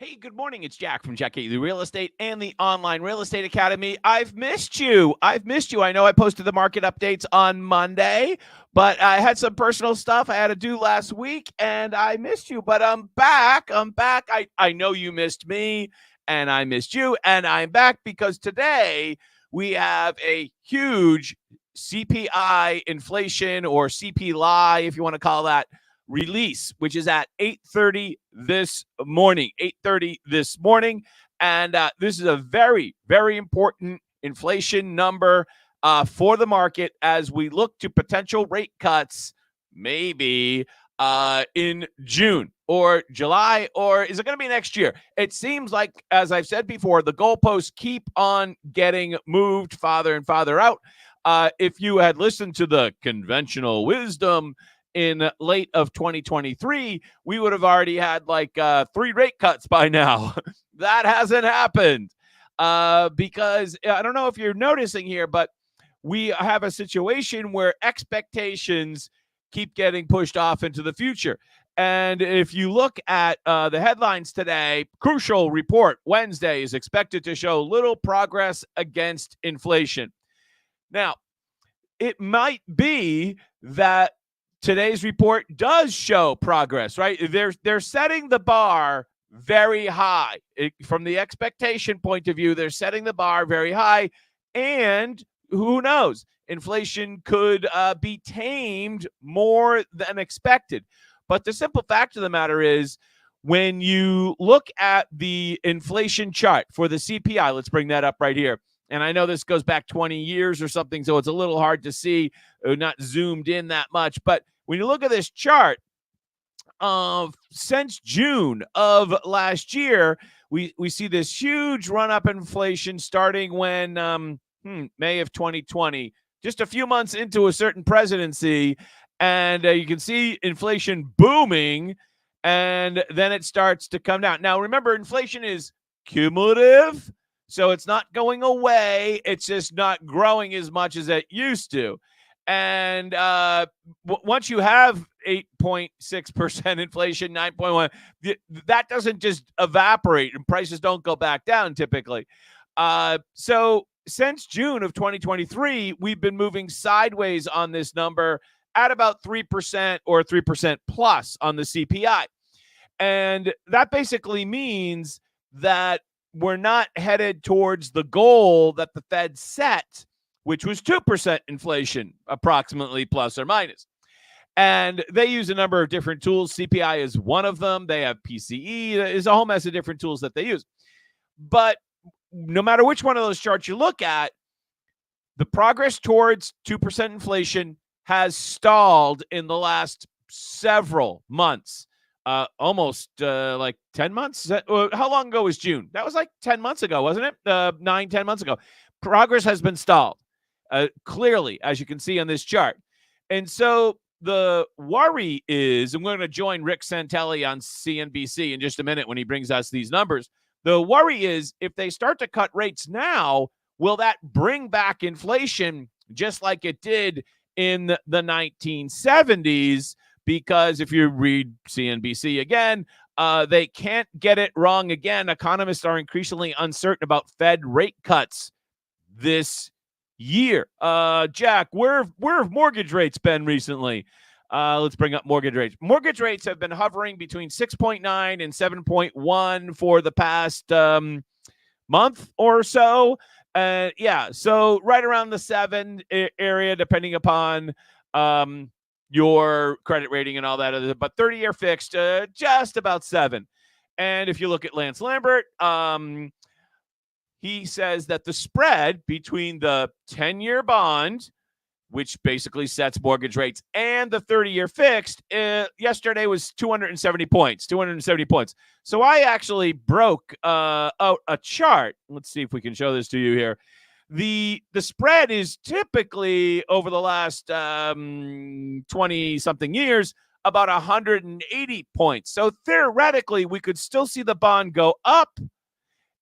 Hey, good morning. It's Jack from Jack Gately Real Estate and the Online Real Estate Academy. I've missed you. I know I posted the market updates on Monday, but I had some personal stuff I had to do last week and I missed you. But I'm back. I know you missed me and I missed you. And I'm back because today we have a huge CPI inflation or CPI, if you want to call that, release, which is at 8:30 this morning. 8:30 this morning, and this is a very, very important inflation number for the market as we look to potential rate cuts, maybe in June or July, or is it going to be next year? It seems like, as I've said before, the goalposts keep on getting moved farther and farther out. If you had listened to the conventional wisdom in late of 2023, we would have already had like 3 rate cuts by now. That hasn't happened because I don't know if you're noticing here, but we have a situation where expectations keep getting pushed off into the future. And if you look at the headlines today, crucial report Wednesday is expected to show little progress against inflation. Now, it might be that today's report does show progress, right? They're setting the bar very high. From the expectation point of view, they're setting the bar very high. And who knows? Inflation could be tamed more than expected. But the simple fact of the matter is, when you look at the inflation chart for the CPI, let's bring that up right here. And I know this goes back 20 years or something, so it's a little hard to see, not zoomed in that much. But when you look at this chart, since June of last year, we see this huge run-up in inflation starting when May of 2020, just a few months into a certain presidency. And you can see inflation booming, and then it starts to come down. Now, remember, inflation is cumulative. So it's not going away. It's just not growing as much as it used to. And once you have 8.6% inflation, 9.1, that doesn't just evaporate and prices don't go back down typically. So since June of 2023, we've been moving sideways on this number at about 3% or 3% plus on the CPI. And that basically means that we're not headed towards the goal that the Fed set, which was 2% inflation, approximately plus or minus. And they use a number of different tools. CPI is one of them. They have PCE. There's a whole mess of different tools that they use. But no matter which one of those charts you look at, the progress towards 2% inflation has stalled in the last several months. Almost like 10 months. How long ago was June? That was like 10 months ago, wasn't it? 9-10 months ago. Progress has been stalled, clearly, as you can see on this chart. And so the worry is, and we're going to join Rick Santelli on CNBC in just a minute when he brings us these numbers. The worry is, if they start to cut rates now, will that bring back inflation just like it did in the 1970s? Because if you read CNBC again, they can't get it wrong again. Economists are increasingly uncertain about Fed rate cuts this year. Jack, where have mortgage rates been recently? Let's bring up mortgage rates. Mortgage rates have been hovering between 6.9 and 7.1 for the past month or so. So right around the 7 area, depending upon your credit rating and all that other, but 30-year fixed, just about 7. And if you look at Lance Lambert, he says that the spread between the 10-year bond, which basically sets mortgage rates, and the 30-year fixed, yesterday was 270 points. So I actually broke out a chart. Let's see if we can show this to you here. The spread is typically, over the last 20-something years, about 180 points. So theoretically, we could still see the bond go up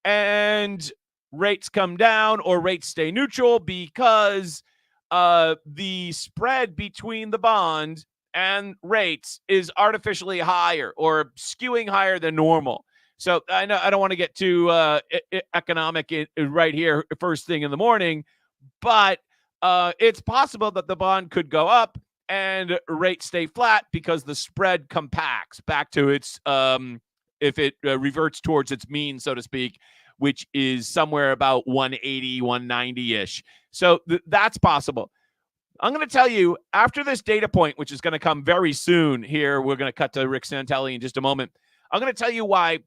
and rates come down, or rates stay neutral, because the spread between the bond and rates is artificially higher or skewing higher than normal. So I know I don't want to get too economic right here first thing in the morning, but it's possible that the bond could go up and rates stay flat because the spread compacts back to its if it reverts towards its mean, so to speak, which is somewhere about 180, 190-ish. So that's possible. I'm going to tell you, after this data point, which is going to come very soon here, we're going to cut to Rick Santelli in just a moment. I'm going to tell you why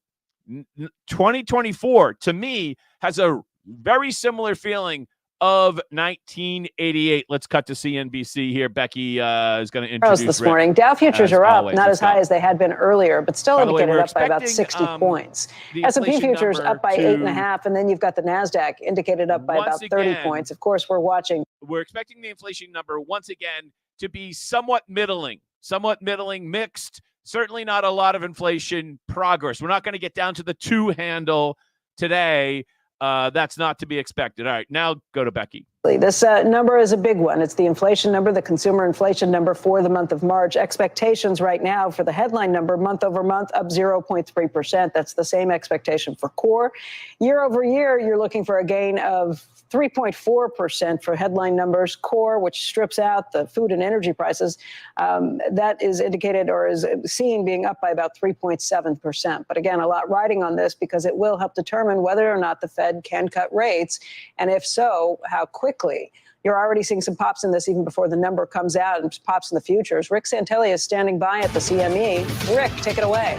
2024, to me, has a very similar feeling of 1988. Let's cut to CNBC here. Becky is going to introduce this Rick, morning. Dow futures are up, not as high go. as they had been earlier, but still indicated up by about 60 points. S&P futures up by 8.5, and then you've got the NASDAQ indicated up by about 30 points. Of course, we're watching. We're expecting the inflation number once again to be somewhat middling, mixed. Certainly not a lot of inflation progress. We're not going to get down to the 2 handle today. That's not to be expected. All right, now go to Becky. This number is a big one. It's the inflation number, the consumer inflation number for the month of March. Expectations right now for the headline number, month over month, up 0.3%. That's the same expectation for core. Year over year, you're looking for a gain of 3.4% for headline numbers. Core, which strips out the food and energy prices, that is indicated or is seen being up by about 3.7%. But again, a lot riding on this because it will help determine whether or not the Fed can cut rates. And if so, how quickly. You're already seeing some pops in this even before the number comes out, and pops in the futures. Rick Santelli is standing by at the CME. Rick, take it away.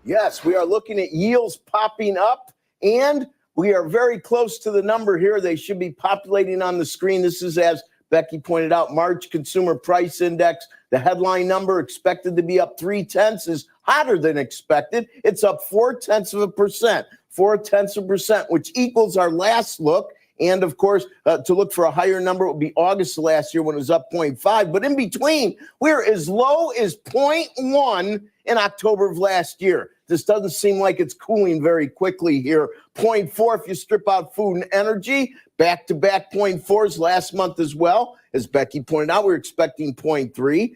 Yes, we are looking at yields popping up, and we are very close to the number here. They should be populating on the screen. This is, as Becky pointed out, March Consumer Price Index. The headline number expected to be up 0.3 is hotter than expected. It's up 0.4%, which equals our last look. And, of course, to look for a higher number would be August of last year when it was up 0.5. But in between, we're as low as 0.1 in October of last year. This doesn't seem like it's cooling very quickly here. 0.4 if you strip out food and energy. Back-to-back 0.4s last month as well. As Becky pointed out, we're expecting 0.3.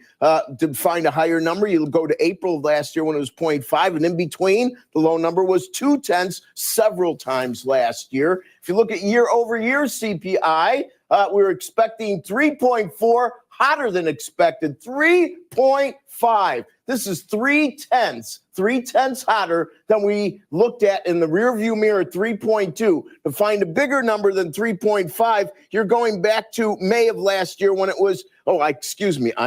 To find a higher number, you'll go to April of last year when it was 0.5. And in between, the low number was 0.2 several times last year. If you look at year-over-year CPI, we're expecting 3.4, hotter than expected, 3.5. This is 0.3 hotter than we looked at in the rearview mirror, 3.2. To find a bigger number than 3.5, you're going back to May of last year when it was, I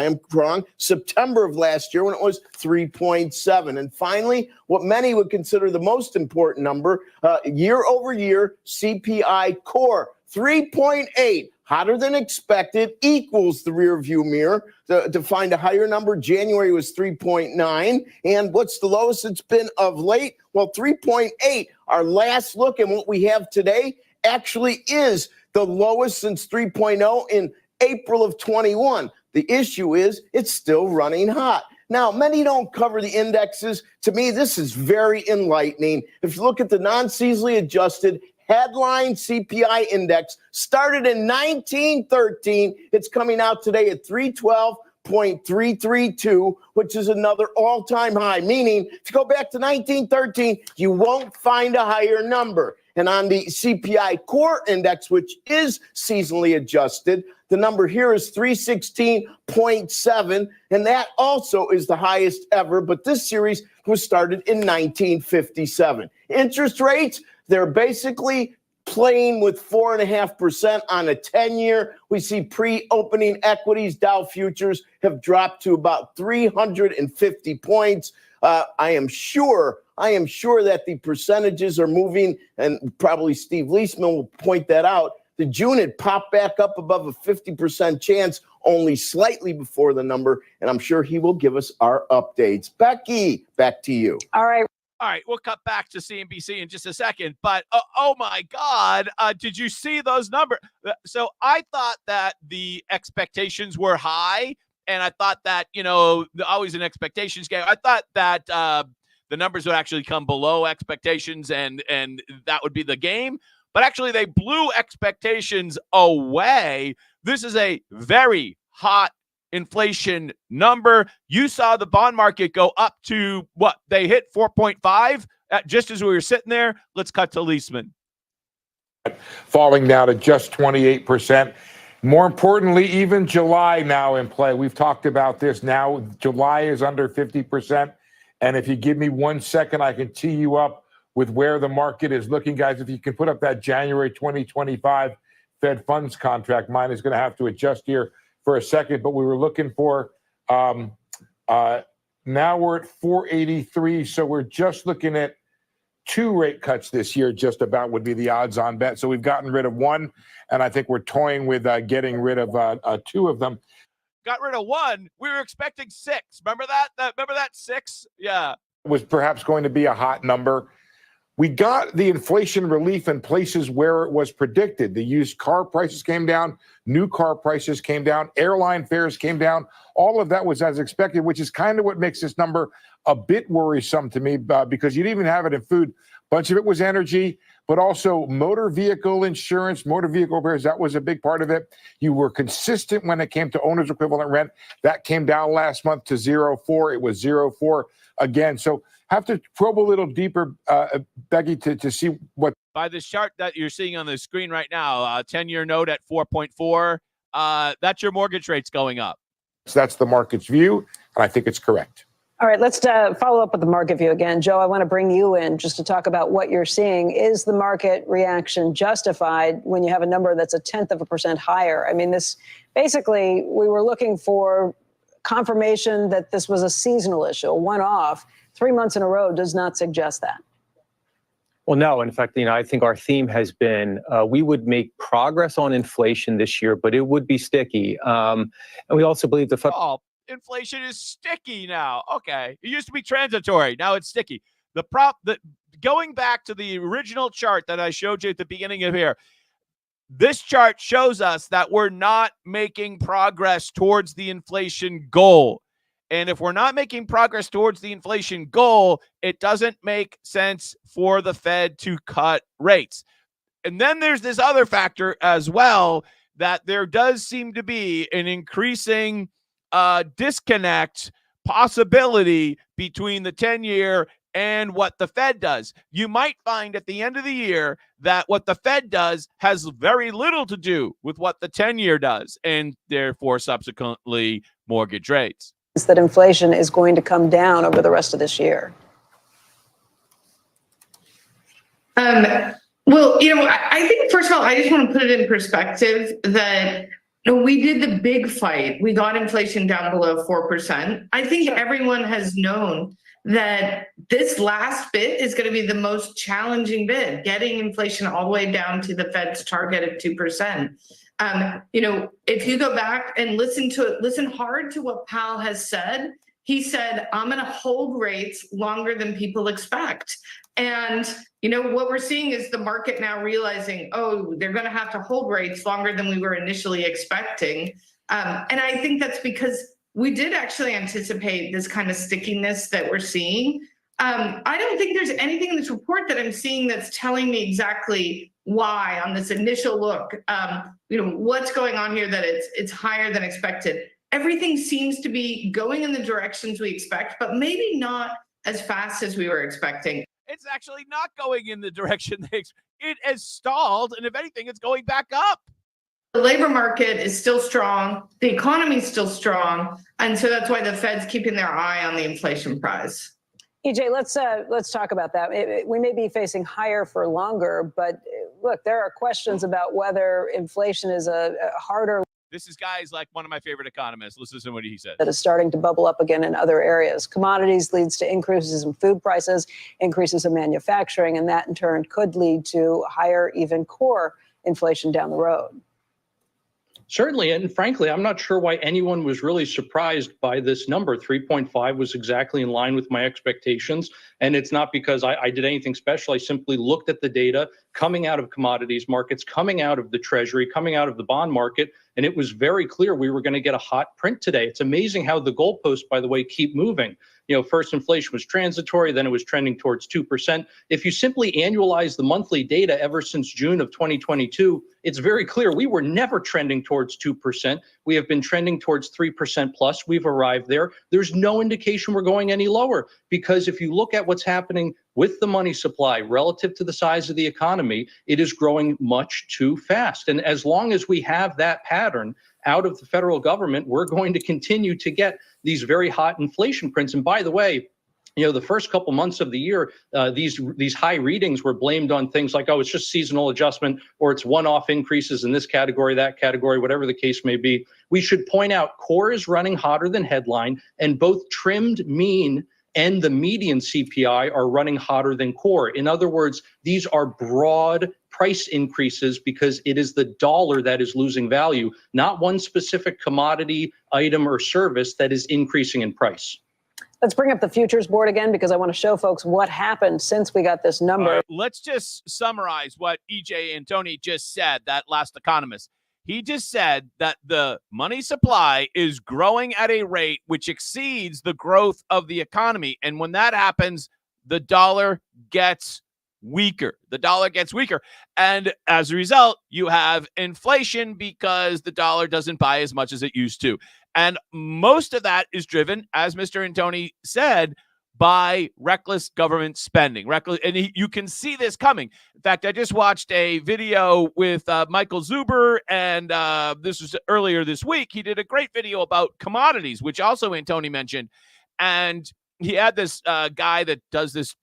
am wrong, September of last year when it was 3.7. And finally, what many would consider the most important number, year over year CPI core, 3.8. Hotter than expected equals the rear view mirror. To find a higher number, January was 3.9. And what's the lowest it's been of late? Well, 3.8. Our last look and what we have today actually is the lowest since 3.0 in April of 21. The issue is it's still running hot. Now, many don't cover the indexes. To me, this is very enlightening. If you look at the non-seasonally adjusted headline CPI index, started in 1913. It's coming out today at 312.332, which is another all-time high, meaning if you go back to 1913, you won't find a higher number. And on the CPI core index, which is seasonally adjusted, the number here is 316.7, and that also is the highest ever, but this series was started in 1957. Interest rates, they're basically playing with 4.5% on a 10-year. We see pre-opening equities, Dow futures have dropped to about 350 points. I am sure that the percentages are moving, and probably Steve Leisman will point that out. The June had popped back up above a 50% chance only slightly before the number, and I'm sure he will give us our updates. Becky, back to you. All right, we'll cut back to CNBC in just a second. But, oh my God, did you see those numbers? So I thought that the expectations were high, and I thought that, always an expectations game. I thought that the numbers would actually come below expectations, and that would be the game. But actually, they blew expectations away. This is a very hot inflation number. You saw the bond market go up to what? They hit 4.5 Just as we were sitting there, let's cut to Leisman. Falling down to just 28%. More importantly, even July now in play. We've talked about this now. July is under 50%. And if you give me 1 second, I can tee you up with where the market is looking. Guys, if you can put up that January 2025 Fed funds contract, mine is going to have to adjust here for a second, but we were looking for, now we're at 483. So we're just looking at 2 rate cuts this year, just about would be the odds on bet. So we've gotten rid of 1, and I think we're toying with getting rid of 2 of them. Got rid of 1. We were expecting 6. Remember that? Remember that 6? Yeah. Was perhaps going to be a hot number. We got the inflation relief in places where it was predicted. The used car prices came down, new car prices came down, airline fares came down. All of that was as expected, which is kind of what makes this number a bit worrisome to me, because you didn't even have it in food. A bunch of it was energy, but also motor vehicle insurance, motor vehicle repairs. That was a big part of it. You were consistent when it came to owner's equivalent rent. That came down last month to 0.4. It was 0.4 again. So have to probe a little deeper, Becky, to see what. By this chart that you're seeing on the screen right now, 10-year note at 4.4, that's your mortgage rates going up. So that's the market's view, and I think it's correct. All right, let's follow up with the market view again. Joe, I want to bring you in just to talk about what you're seeing. Is the market reaction justified when you have a number that's 0.1% higher? I mean, this basically, we were looking for confirmation that this was a seasonal issue, a one-off. 3 months in a row does not suggest that. Well, no. In fact, I think our theme has been we would make progress on inflation this year, but it would be sticky. And we also believe the inflation is sticky now. Okay, it used to be transitory. Now it's sticky. Going back to the original chart that I showed you at the beginning of here, this chart shows us that we're not making progress towards the inflation goal. And if we're not making progress towards the inflation goal, it doesn't make sense for the Fed to cut rates. And then there's this other factor as well, that there does seem to be an increasing disconnect possibility between the 10-year and what the Fed does. You might find at the end of the year that what the Fed does has very little to do with what the 10-year does, and therefore subsequently mortgage rates. Is that inflation is going to come down over the rest of this year? Well, I think, first of all, I just want to put it in perspective that we did the big fight. We got inflation down below 4%. I think everyone has known that this last bit is going to be the most challenging bit, getting inflation all the way down to the Fed's target of 2%. If you go back and listen hard to what Powell has said, he said, I'm going to hold rates longer than people expect. And, what we're seeing is the market now realizing, they're going to have to hold rates longer than we were initially expecting. And I think that's because we did actually anticipate this kind of stickiness that we're seeing. I don't think there's anything in this report that I'm seeing that's telling me exactly why on this initial look, what's going on here that it's higher than expected. Everything seems to be going in the directions we expect, but maybe not as fast as we were expecting. It's actually not going in the direction it has stalled, and if anything, it's going back up. The labor market is still strong, the economy is still strong, and so that's why the Fed's keeping their eye on the inflation prize. EJ, let's talk about that. We may be facing higher for longer, but look, there are questions about whether inflation is a harder. This is guys like one of my favorite economists. Listen to what he said. That is starting to bubble up again in other areas. Commodities leads to increases in food prices, increases in manufacturing, and that in turn could lead to higher, even core inflation down the road. Certainly, and frankly, I'm not sure why anyone was really surprised by this number. 3.5 was exactly in line with my expectations, and it's not because I did anything special. I simply looked at the data coming out of commodities markets, coming out of the Treasury, coming out of the bond market, and it was very clear we were going to get a hot print today. It's amazing how the goalposts, by the way, keep moving. first inflation was transitory, then it was trending towards 2%. If you simply annualize the monthly data ever since June of 2022, it's very clear we were never trending towards 2%. We have been trending towards 3% plus. We've arrived there. There's no indication we're going any lower, because if you look at what's happening with the money supply relative to the size of the economy, it is growing much too fast. And as long as we have that pattern out of the federal government, we're going to continue to get these very hot inflation prints. And by the way, the first couple months of the year, these high readings were blamed on things like, oh, it's just seasonal adjustment, or it's one-off increases in this category, that category, whatever the case may be. We should point out core is running hotter than headline, and both trimmed mean and the median CPI are running hotter than core. In other words, these are broad price increases because it is the dollar that is losing value, not one specific commodity, item, or service that is increasing in price. Let's bring up the futures board again, because I want to show folks what happened since we got this number. Let's just summarize what EJ and Tony just said, that last economist. He just said that the money supply is growing at a rate which exceeds the growth of the economy. And when that happens, the dollar gets weaker. The dollar gets weaker. And as a result, you have inflation because the dollar doesn't buy as much as it used to. And most of that is driven, as Mr. Antoni said, by reckless government spending. You can see this coming. In fact, I just watched a video with Michael Zuber, and this was earlier this week. He did a great video about commodities, which also Antoni mentioned. And he had this guy that does this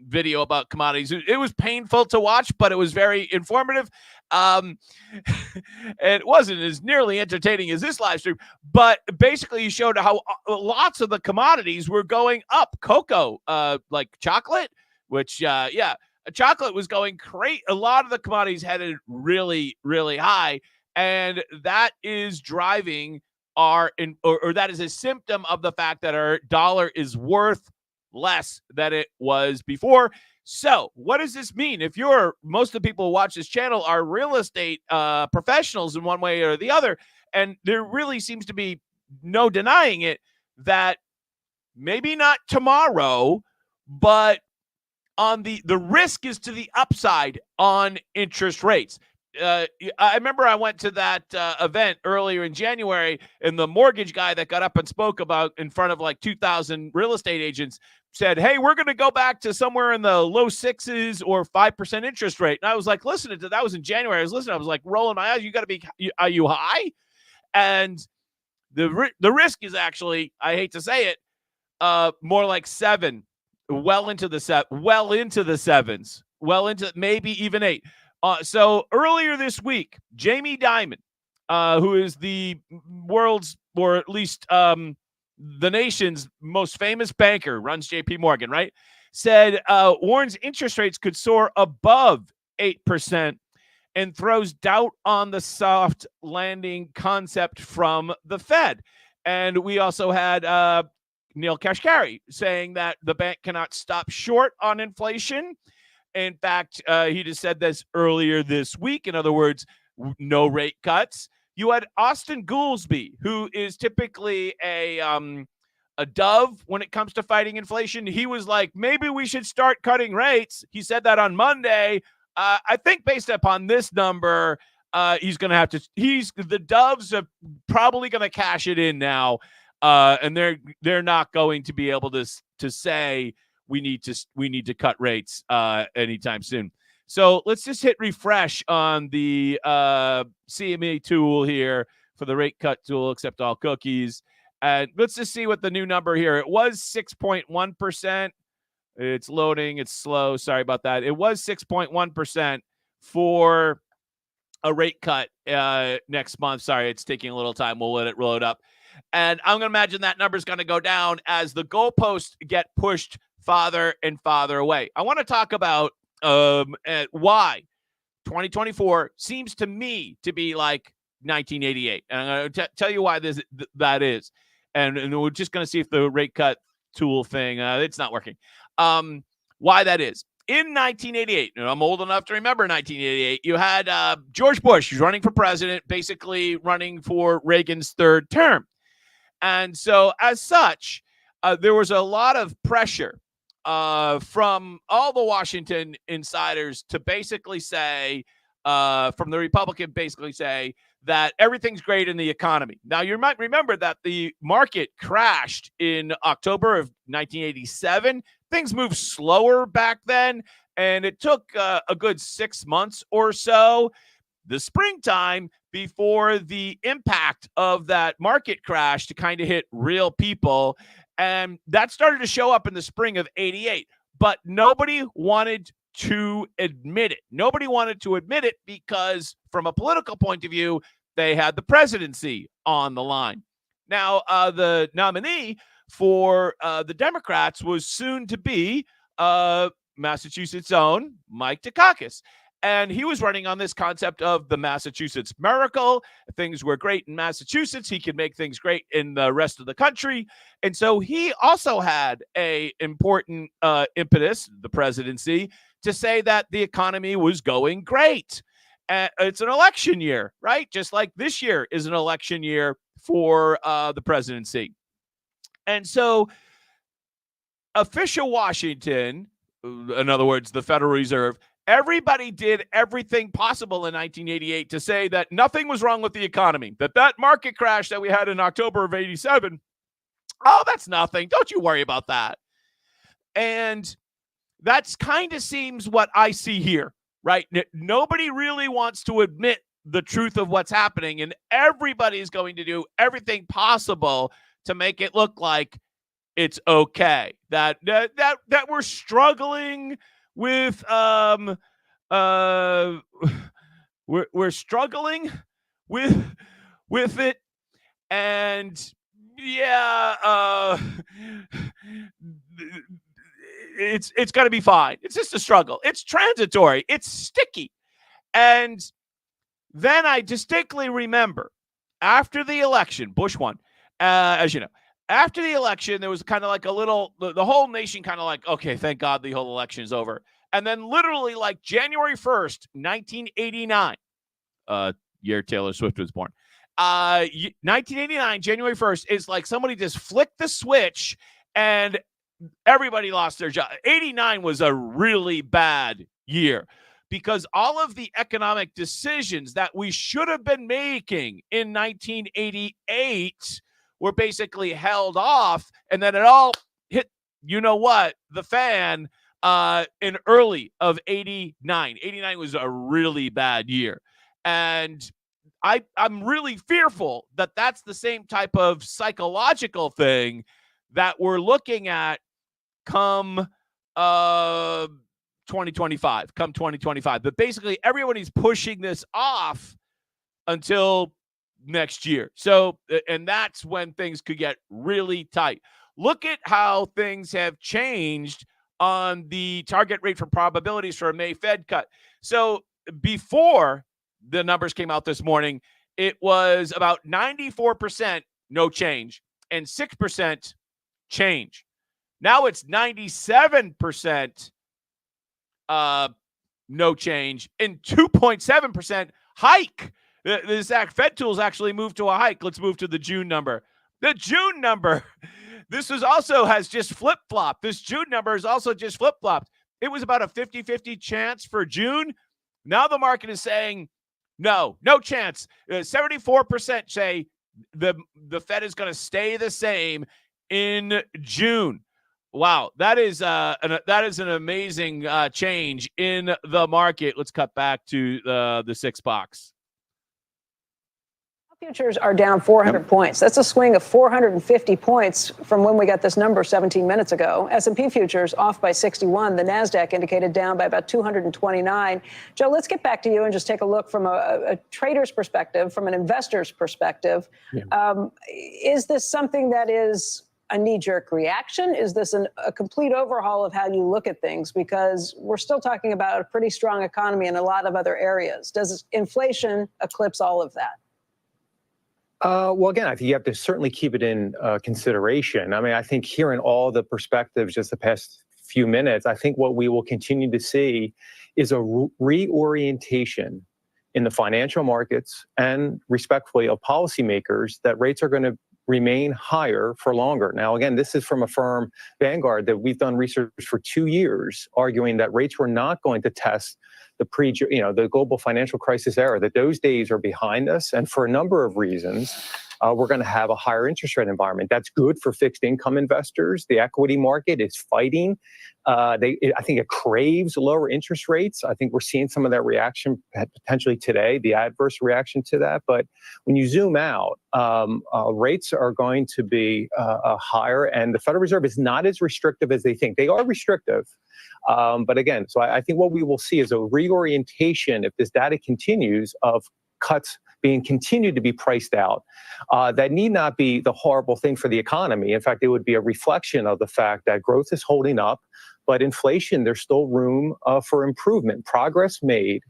video about commodities. It was painful to watch, but it was very informative. It wasn't as nearly entertaining as this live stream, but basically he showed how lots of the commodities were going up. Cocoa, like chocolate, which, chocolate was going great. A lot of the commodities headed really, really high, and that is driving or that is a symptom of the fact that our dollar is worth less than it was before. So what does this mean? If most of the people who watch this channel are real estate professionals in one way or the other, and there really seems to be no denying it, that maybe not tomorrow, but on the risk is to the upside on interest rates. I remember I went to that event earlier in January, and the mortgage guy that got up and spoke about in front of like 2,000 real estate agents said, hey, we're going to go back to somewhere in the low 6s or 5% interest rate. And I was like, listening to that was in January. I was like rolling my eyes. Are you high? And the risk is actually, I hate to say it, more like 7, well into the sevens, well into maybe even 8. So earlier this week, Jamie Dimon, who is the world's, or at least the nation's most famous banker, runs JP Morgan, right? Said warns interest rates could soar above 8% and throws doubt on the soft landing concept from the Fed. And we also had Neil Kashkari saying that the bank cannot stop short on inflation. In fact, he just said this earlier this week. In other words, no rate cuts. You had Austin Goolsbee, who is typically a dove when it comes to fighting inflation. He was like, maybe we should start cutting rates. He said that on Monday. I think based upon this number, he's going to have to. The doves are probably going to cash it in now, and they're not going to be able to say we need to cut rates anytime soon. So let's just hit refresh on the CME tool here for the rate cut tool, accept all cookies. And let's just see what the new number here. It was 6.1%. It's loading. It's slow. Sorry about that. It was 6.1% for a rate cut next month. Sorry, it's taking a little time. We'll let it load up. And I'm going to imagine that number is going to go down as the goalposts get pushed farther and farther away. I want to talk about why 2024 seems to me to be like 1988. And I'm going to tell you why that is. And we're just going to see if the rate cut tool thing, it's not working. Why that is. In 1988, and I'm old enough to remember 1988, you had George Bush, who's running for president, basically running for Reagan's third term. And so as such, there was a lot of pressure from all the Washington insiders to basically say, from the Republican, basically say that everything's great in the economy. Now, you might remember that the market crashed in October of 1987. Things moved slower back then, and it took a good 6 months or so, the springtime, before the impact of that market crash to kind of hit real people. And that started to show up in the spring of 88. But nobody wanted to admit it. Nobody wanted to admit it because, from a political point of view, they had the presidency on the line. Now, the nominee for the Democrats was soon to be Massachusetts' own Mike Dukakis. And he was running on this concept of the Massachusetts miracle. Things were great in Massachusetts. He could make things great in the rest of the country. And so he also had a important impetus, the presidency, to say that the economy was going great. It's an election year, right? Just like this year is an election year for the presidency. And so official Washington, in other words, the Federal Reserve, everybody did everything possible in 1988 to say that nothing was wrong with the economy, that market crash that we had in October of 87, oh, that's nothing. Don't you worry about that. And that's kind of seems what I see here, right? Nobody really wants to admit the truth of what's happening, and everybody's going to do everything possible to make it look like it's okay, that we're struggling with we're struggling with it, and it's going to be fine. It's just a struggle. It's transitory. It's sticky. And then I distinctly remember after the election, Bush won, as you know. After the election, there was kind of like the whole nation kind of like, okay, thank God the whole election is over. And then literally like January 1st, 1989, year Taylor Swift was born, 1989, January 1st, is like somebody just flicked the switch and everybody lost their job. 89 was a really bad year because all of the economic decisions that we should have been making in 1988 were basically held off, and then it all hit, the fan in early of 89. 89 was a really bad year. And I'm really fearful that that's the same type of psychological thing that we're looking at come 2025. But basically, everybody's pushing this off until next year. So, and that's when things could get really tight. Look at how things have changed on the target rate for probabilities for a May Fed cut. So before the numbers came out this morning, it was about 94% no change and 6% change. Now it's 97% no change and 2.7% hike. This Fed tools actually moved to a hike. Let's move to the June number. The June number, this has just flip-flopped. This June number is also just flip-flopped. It was about a 50-50 chance for June. Now the market is saying, no chance. 74% say the Fed is going to stay the same in June. Wow, that is an amazing change in the market. Let's cut back to the 6 box. Futures are down 400 points. That's a swing of 450 points from when we got this number 17 minutes ago. S&P futures off by 61. The NASDAQ indicated down by about 229. Joe, let's get back to you and just take a look from a trader's perspective, from an investor's perspective. Yeah. Is this something that is a knee-jerk reaction? Is this a complete overhaul of how you look at things? Because we're still talking about a pretty strong economy in a lot of other areas. Does inflation eclipse all of that? Well, again, I think you have to certainly keep it in consideration. I mean, I think hearing all the perspectives just the past few minutes, I think what we will continue to see is a reorientation in the financial markets and respectfully of policymakers that rates are going to remain higher for longer. Now, again, this is from a firm, Vanguard, that we've done research for 2 years, arguing that rates were not going to test the global financial crisis era, that those days are behind us. And for a number of reasons, we're going to have a higher interest rate environment. That's good for fixed income investors. The equity market is fighting. I think it craves lower interest rates. I think we're seeing some of that reaction potentially today, the adverse reaction to that. But when you zoom out, rates are going to be higher, and the Federal Reserve is not as restrictive as they think. They are restrictive. But again, so I think what we will see is a reorientation, if this data continues, of cuts being continued to be priced out. That need not be the horrible thing for the economy. In fact, it would be a reflection of the fact that growth is holding up, but inflation, there's still room for improvement. Progress made,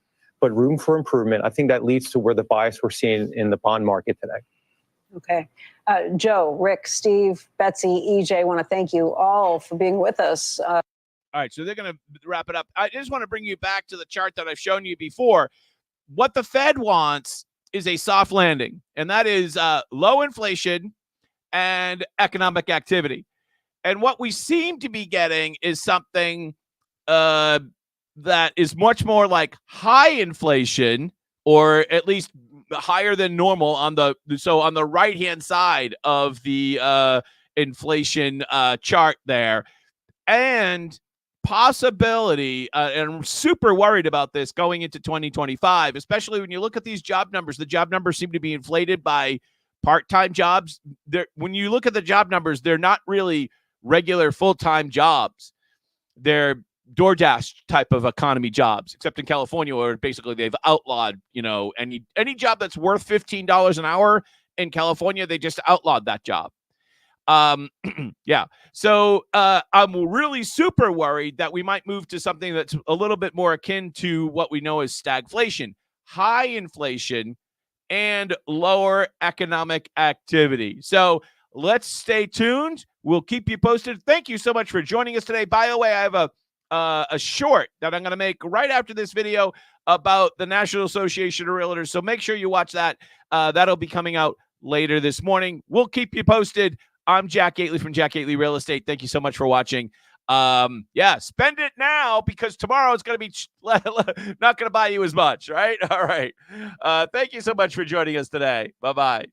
but room for improvement. I think that leads to where the bias we're seeing in the bond market today. Okay. Joe, Rick, Steve, Betsy, EJ, I want to thank you all for being with us. All right, so they're going to wrap it up. I just want to bring you back to the chart that I've shown you before. What the Fed wants is a soft landing, and that is low inflation and economic activity. And what we seem to be getting is something that is much more like high inflation, or at least higher than normal on the right-hand side of the inflation chart there. And possibility, and I'm super worried about this going into 2025, especially when you look at these job numbers. The job numbers seem to be inflated by part-time jobs. When you look at the job numbers, they're not really regular full-time jobs. They're DoorDash type of economy jobs, except in California, where basically they've outlawed, any job that's worth $15 an hour in California, they just outlawed that job. Yeah. So I'm really super worried that we might move to something that's a little bit more akin to what we know as stagflation, high inflation and lower economic activity. So let's stay tuned. We'll keep you posted. Thank you so much for joining us today. By the way, I have a short that I'm going to make right after this video about the National Association of Realtors. So make sure you watch that. That'll be coming out later this morning. We'll keep you posted. I'm Jack Gately from Jack Gately Real Estate. Thank you so much for watching. Spend it now, because tomorrow it's going to be not going to buy you as much, right? All right. Thank you so much for joining us today. Bye-bye.